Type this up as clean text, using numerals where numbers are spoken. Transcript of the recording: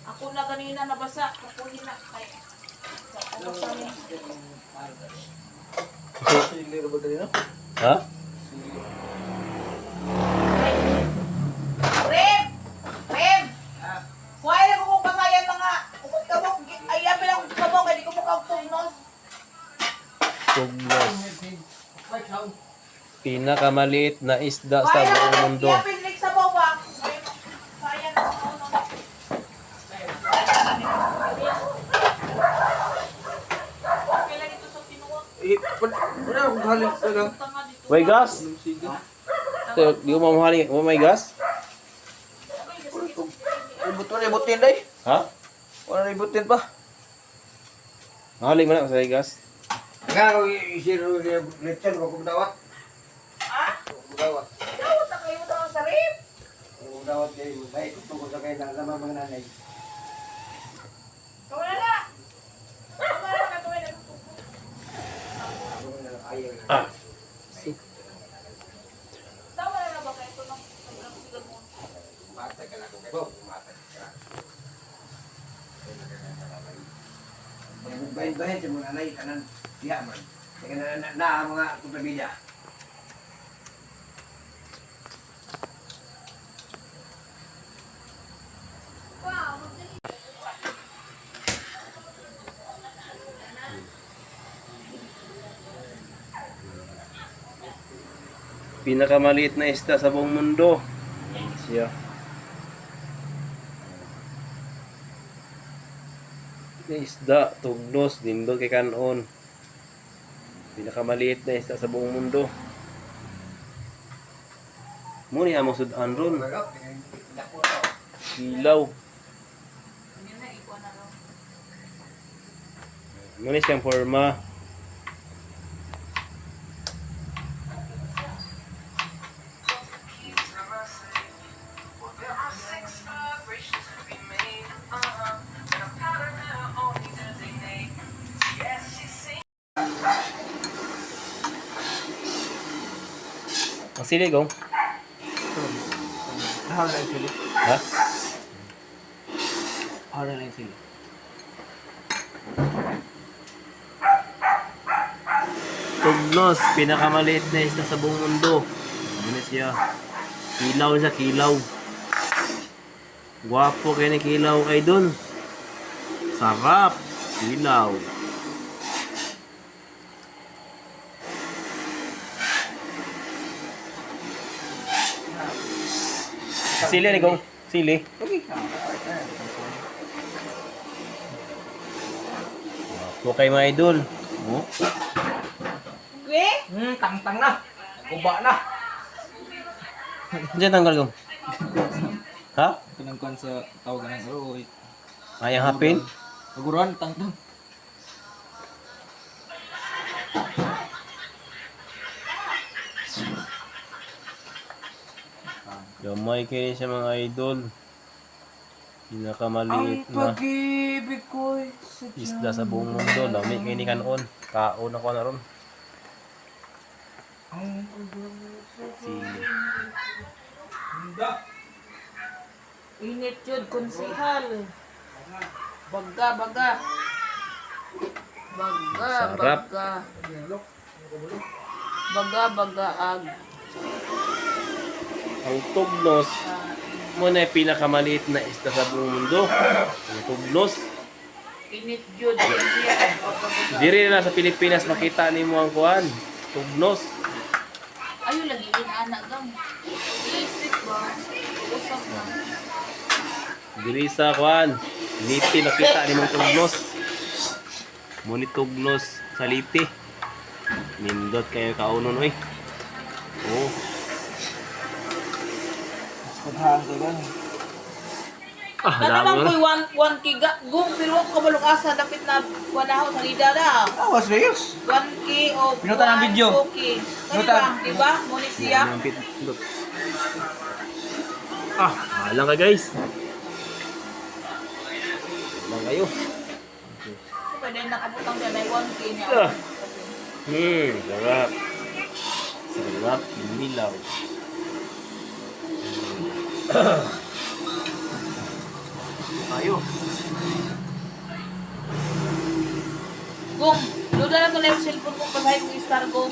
Ako na kanina nabasa. Ako na. Ay. Nabasa niya. Ha? Rem! Rem! Kuha na kung pasayan mga kumot-kamot. Ay, yapi lang kumot. Hindi ko mukha tugnos. Tugnos. Pinakamaliit na isda sa buong mundo. Yapi lang sa bawah. Sayang na ako. Okay lang ito sa tinuwa. Wala akong halit talaga. May gas? Di ko mamahali. May gas? Wala ibutin day. Ha? Wala ibutin pa. Mahali mo na sa gas. Nga ako isiro lechon ko dawat. Ah? Dawat. Dawat na kayo daw sa rip. Dawat kayo. Dahil tungkol sa kayo na mga nanay. Kawala na. Kawala na kawala na. Ah. Tawa na ba kayo ito ng sigaw mo? Matay ka lang ko. Matay ka. Bahin-bahin sa mga nanay kanan diha man. Kaya na mga kutabida. Pinakamaliit na isda sa buong mundo. Yan siya. Isda, tugnos, dindol kay kanon. Pinakamaliit na isda sa buong mundo. Muni among sudan ron. Ilaw. Muni siyang forma. Ang sili gong. Hawala lang sila. Ha? Hawala lang sila. Tugnos, pinakamaliit na isda sa buong mundo. Ano siya? Kilaw siya, kilaw. Gwapo kayo ni kilaw kay dun. Sarap. Kilaw. Sili ni gong. Sili. Okay. Gwapo kay mga idol. Oh. Gwe? Tang-tang na. Kuba na. Diyan tanggal gong. Ha? Pinangkuhan sa tawagan ng Roy. Ayang hapin? Naguruan, tang-tang. Gamay kayo sa mga idol. Pinakamaliit na pag-ibig ko'y isda sa buong mundo. Dami kayo ni kanon. Kaon ako na ron. Sili. Init yun, konsihal. Baga, baga. Baga, Sarap. baga. Baga, baga, ag. Ang tugnos muna ay pinakamaliit na isda sa buong mundo. Ang tugnos. Init yun, Diri na sa Pilipinas makita ni mo ang kuhan. Tugnos. Ayun lagi yung anak gam. Electric ba? Usap na. Diri sa kuhan. Liti nakita ni mong tugnos. Muni tugnos sa liti. Nindot kayo kaunon oy. Oh. Paghaan ko lang. Ah, Ano dami naman mo ko'y 1 giga. Gung, pero ko kabalong asa. Dapit na wanaho sa lida na. Ah, serious? 1K o Pinuta ng video. Okay. Pinuta. Diba? Muni siya. Ah, halang ka guys. Halang kayo. Pwede nakabutang dyan ay 1K niya. Ah. Sarap. Sarap, nilaw. Ayo. Kung, load na lang ko na yung cellphone kong basahin kong star ko.